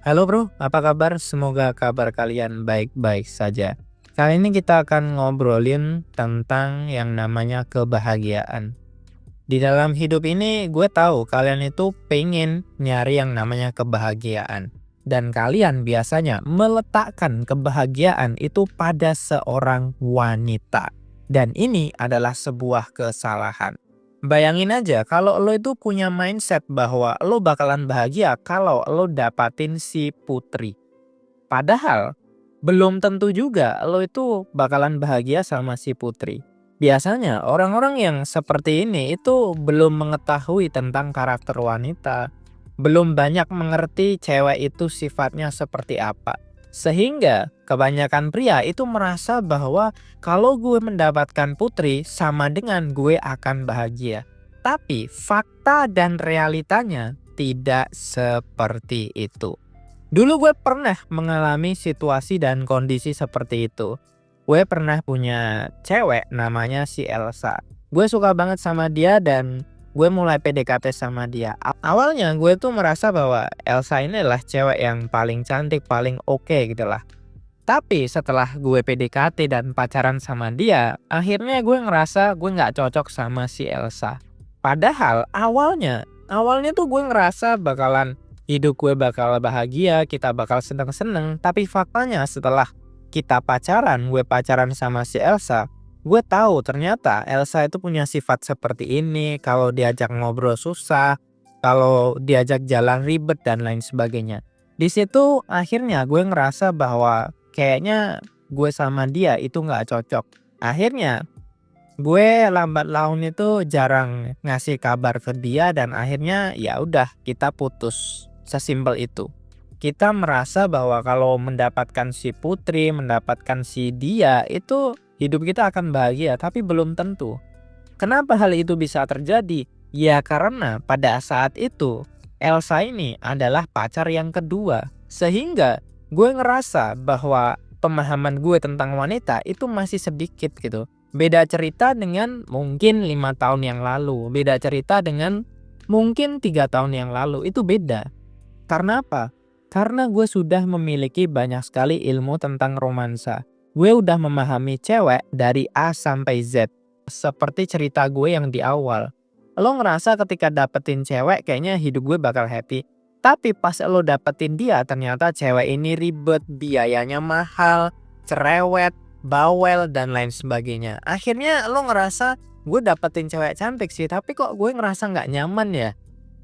Halo bro, apa kabar? Semoga kabar kalian baik-baik saja. Kali ini kita akan ngobrolin tentang yang namanya kebahagiaan. Di dalam hidup ini gue tahu kalian itu pengen nyari yang namanya kebahagiaan. Dan kalian biasanya meletakkan kebahagiaan itu pada seorang wanita. Dan ini adalah sebuah kesalahan. Bayangin aja kalau lo itu punya mindset bahwa lo bakalan bahagia kalau lo dapatin si putri. Padahal belum tentu juga lo itu bakalan bahagia sama si putri. Biasanya orang-orang yang seperti ini itu belum mengetahui tentang karakter wanita, belum banyak mengerti cewek itu sifatnya seperti apa. Sehingga kebanyakan pria itu merasa bahwa kalau gue mendapatkan putri sama dengan gue akan bahagia. Tapi fakta dan realitanya tidak seperti itu. Dulu gue pernah mengalami situasi dan kondisi seperti itu. Gue pernah punya cewek namanya si Elsa. Gue suka banget sama dia dan gue mulai PDKT sama dia. Awalnya gue tuh merasa bahwa Elsa ini adalah cewek yang paling cantik, paling oke gitu lah. Tapi setelah gue PDKT dan pacaran sama dia, akhirnya gue ngerasa gue nggak cocok sama si Elsa. Padahal awalnya tuh gue ngerasa bakalan hidup gue bakal bahagia, kita bakal seneng-seneng. Tapi faktanya setelah kita pacaran, gue pacaran sama si Elsa, gue tahu ternyata Elsa itu punya sifat seperti ini. Kalau diajak ngobrol susah, kalau diajak jalan ribet dan lain sebagainya. Di situ akhirnya gue ngerasa bahwa kayaknya gue sama dia itu nggak cocok. Akhirnya gue lambat laun itu jarang ngasih kabar ke dia dan akhirnya ya udah kita putus. Sesimpel itu. Kita merasa bahwa kalau mendapatkan si putri, mendapatkan si dia itu hidup kita akan bahagia, tapi belum tentu. Kenapa hal itu bisa terjadi? Ya karena pada saat itu Elsa ini adalah pacar yang kedua. Sehingga gue ngerasa bahwa pemahaman gue tentang wanita itu masih sedikit gitu. Beda cerita dengan mungkin 5 tahun yang lalu. Beda cerita dengan mungkin 3 tahun yang lalu. Itu beda. Karena apa? Karena gue sudah memiliki banyak sekali ilmu tentang romansa. Gue udah memahami cewek dari A sampai Z. Seperti cerita gue yang di awal. Lo ngerasa ketika dapetin cewek kayaknya hidup gue bakal happy. Tapi pas lo dapetin dia ternyata cewek ini ribet, biayanya mahal, cerewet, bawel, dan lain sebagainya. Akhirnya lo ngerasa gue dapetin cewek cantik sih, tapi kok gue ngerasa gak nyaman ya.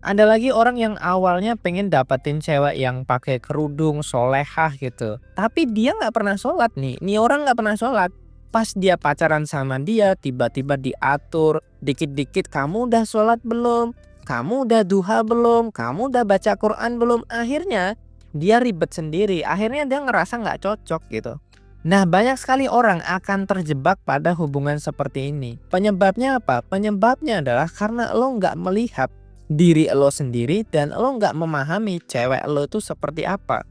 Ada lagi orang yang awalnya pengen dapetin cewek yang pakai kerudung, solehah gitu. Tapi dia nggak pernah sholat nih. Nih orang nggak pernah sholat. Pas dia pacaran sama dia, tiba-tiba diatur. Dikit-dikit kamu udah sholat belum? Kamu udah duha belum? Kamu udah baca Quran belum? Akhirnya dia ribet sendiri. Akhirnya dia ngerasa nggak cocok gitu. Nah, banyak sekali orang akan terjebak pada hubungan seperti ini. Penyebabnya apa? Penyebabnya adalah karena lo nggak melihat diri lo sendiri dan lo nggak memahami cewek lo itu seperti apa.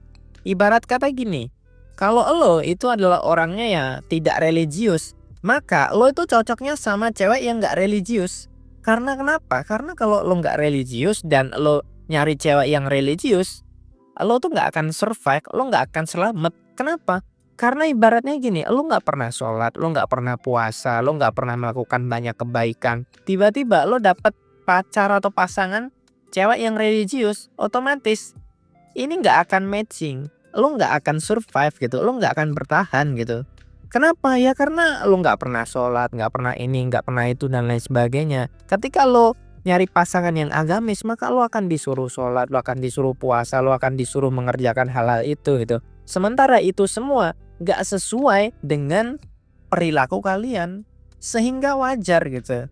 Ibarat kata gini, kalau lo itu adalah orangnya ya tidak religius, maka lo itu cocoknya sama cewek yang nggak religius. Karena kenapa? Karena kalau lo nggak religius dan lo nyari cewek yang religius, lo tuh nggak akan survive, lo nggak akan selamat. Kenapa? Karena ibaratnya gini, lo nggak pernah sholat, lo nggak pernah puasa, lo nggak pernah melakukan banyak kebaikan. Tiba-tiba lo dapet pacar atau pasangan cewek yang religius, otomatis ini nggak akan matching. Lo nggak akan survive gitu, lo nggak akan bertahan gitu. Kenapa? Ya karena lo nggak pernah sholat, nggak pernah ini, nggak pernah itu dan lain sebagainya. Ketika lo nyari pasangan yang agamis, maka lo akan disuruh sholat, lo akan disuruh puasa, lo akan disuruh mengerjakan hal-hal itu gitu. Sementara itu semua nggak sesuai dengan perilaku kalian, sehingga wajar gitu.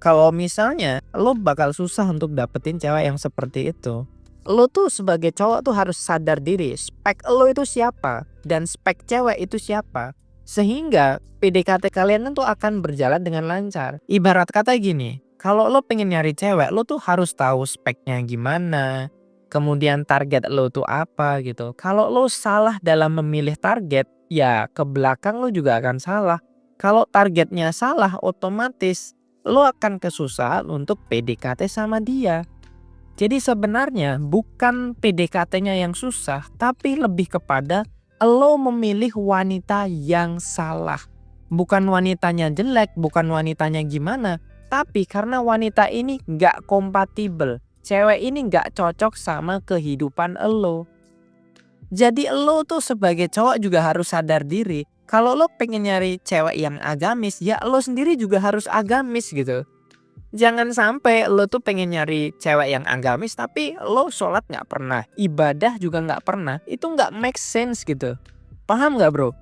Kalau misalnya lo bakal susah untuk dapetin cewek yang seperti itu. Lo tuh sebagai cowok tuh harus sadar diri, spek lo itu siapa dan spek cewek itu siapa. Sehingga PDKT kalian tuh akan berjalan dengan lancar. Ibarat kata gini, kalau lo pengen nyari cewek, lo tuh harus tahu speknya gimana. Kemudian target lo tuh apa gitu. Kalau lo salah dalam memilih target, ya ke belakang lo juga akan salah. Kalau targetnya salah, otomatis lo akan kesusahan untuk PDKT sama dia. Jadi sebenarnya bukan PDKT-nya yang susah, tapi lebih kepada lo memilih wanita yang salah. Bukan wanitanya jelek, bukan wanitanya gimana, tapi karena wanita ini gak kompatibel. Cewek ini gak cocok sama kehidupan lo. Jadi lo tuh sebagai cowok juga harus sadar diri. Kalau lo pengen nyari cewek yang agamis, ya lo sendiri juga harus agamis gitu. Jangan sampai lo tuh pengen nyari cewek yang agamis tapi lo sholat gak pernah, ibadah juga gak pernah. Itu gak make sense gitu. Paham gak bro?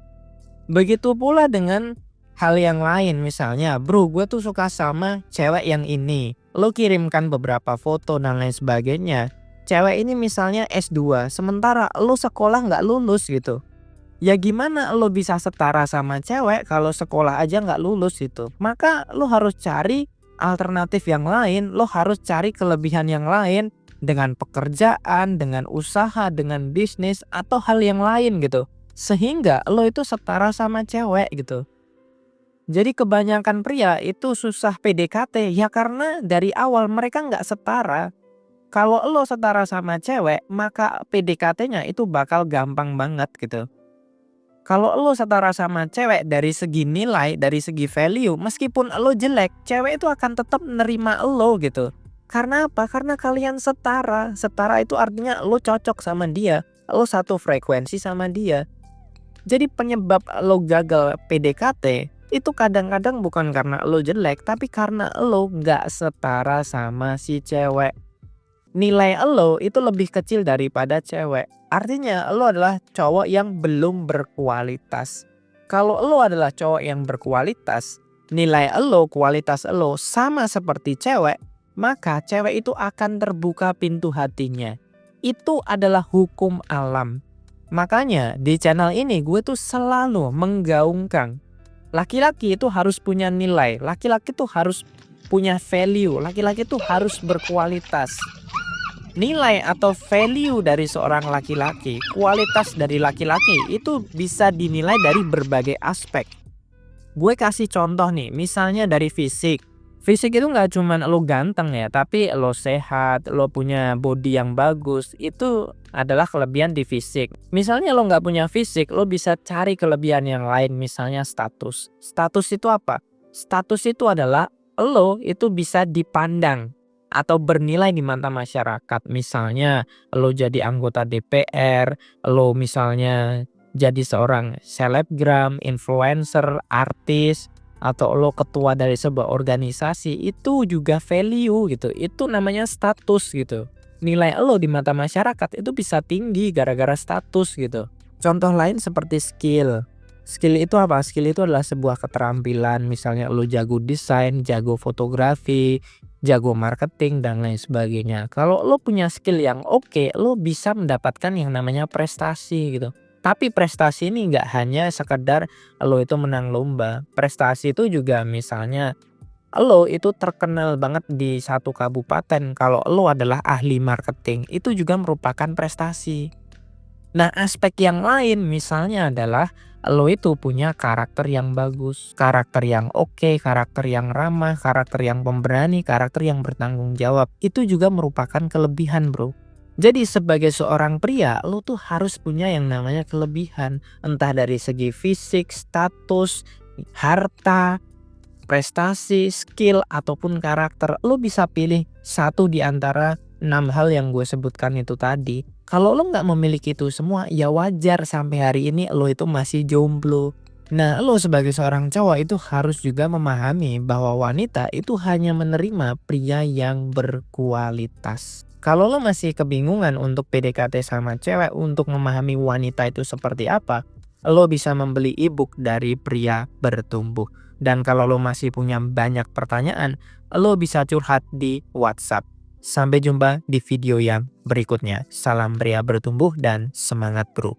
Begitu pula dengan hal yang lain, misalnya bro gue tuh suka sama cewek yang ini. Lo kirimkan beberapa foto dan lain sebagainya. Cewek ini misalnya S2, sementara lo sekolah gak lulus gitu. Ya gimana lo bisa setara sama cewek kalau sekolah aja gak lulus gitu. Maka lo harus cari alternatif yang lain, lo harus cari kelebihan yang lain dengan pekerjaan, dengan usaha, dengan bisnis atau hal yang lain gitu. Sehingga lo itu setara sama cewek gitu. Jadi kebanyakan pria itu susah PDKT ya karena dari awal mereka nggak setara. Kalau lo setara sama cewek maka PDKT-nya itu bakal gampang banget gitu. Kalau lo setara sama cewek dari segi nilai, dari segi value, meskipun lo jelek, cewek itu akan tetap nerima lo gitu. Karena apa? Karena kalian setara. Setara itu artinya lo cocok sama dia, lo satu frekuensi sama dia. Jadi penyebab lo gagal PDKT itu kadang-kadang bukan karena lo jelek, tapi karena lo gak setara sama si cewek. Nilai lo itu lebih kecil daripada cewek. Artinya lo adalah cowok yang belum berkualitas. Kalau lo adalah cowok yang berkualitas, nilai lo, kualitas lo sama seperti cewek, maka cewek itu akan terbuka pintu hatinya. Itu adalah hukum alam. Makanya di channel ini gue tuh selalu menggaungkan laki-laki itu harus punya nilai, laki-laki itu harus punya value, laki-laki itu harus berkualitas. Nilai atau value dari seorang laki-laki, kualitas dari laki-laki itu bisa dinilai dari berbagai aspek. Gue kasih contoh nih, misalnya dari fisik. Fisik itu gak cuma lo ganteng ya, tapi lo sehat, lo punya body yang bagus, itu adalah kelebihan di fisik. Misalnya lo gak punya fisik, lo bisa cari kelebihan yang lain, misalnya status. Status itu apa? Status itu adalah lo itu bisa dipandang atau bernilai di mata masyarakat. Misalnya lo jadi anggota DPR, lo misalnya jadi seorang selebgram, influencer, artis, atau lo ketua dari sebuah organisasi, itu juga value gitu. Itu namanya status gitu. Nilai lo di mata masyarakat itu bisa tinggi gara-gara status gitu. Contoh lain seperti skill. Skill itu apa? Skill itu adalah sebuah keterampilan, misalnya lo jago desain, jago fotografi, jago marketing dan lain sebagainya. Kalau lo punya skill yang oke, lo bisa mendapatkan yang namanya prestasi gitu. Tapi prestasi ini nggak hanya sekedar lo itu menang lomba. Prestasi itu juga misalnya lo itu terkenal banget di satu kabupaten. Kalau lo adalah ahli marketing, itu juga merupakan prestasi. Nah, aspek yang lain misalnya adalah lo itu punya karakter yang bagus, karakter yang oke, karakter yang ramah, karakter yang pemberani, karakter yang bertanggung jawab. Itu juga merupakan kelebihan bro. Jadi sebagai seorang pria, lo tuh harus punya yang namanya kelebihan. Entah dari segi fisik, status, harta, prestasi, skill, ataupun karakter. Lo bisa pilih satu di antara 6 hal yang gue sebutkan itu tadi. Kalau lo nggak memiliki itu semua, ya wajar sampai hari ini lo itu masih jomblo. Nah, lo sebagai seorang cowok itu harus juga memahami bahwa wanita itu hanya menerima pria yang berkualitas. Kalau lo masih kebingungan untuk PDKT sama cewek, untuk memahami wanita itu seperti apa, lo bisa membeli ebook dari Pria Bertumbuh. Dan kalau lo masih punya banyak pertanyaan, lo bisa curhat di WhatsApp. Sampai jumpa di video yang berikutnya. Salam pria bertumbuh dan semangat bro.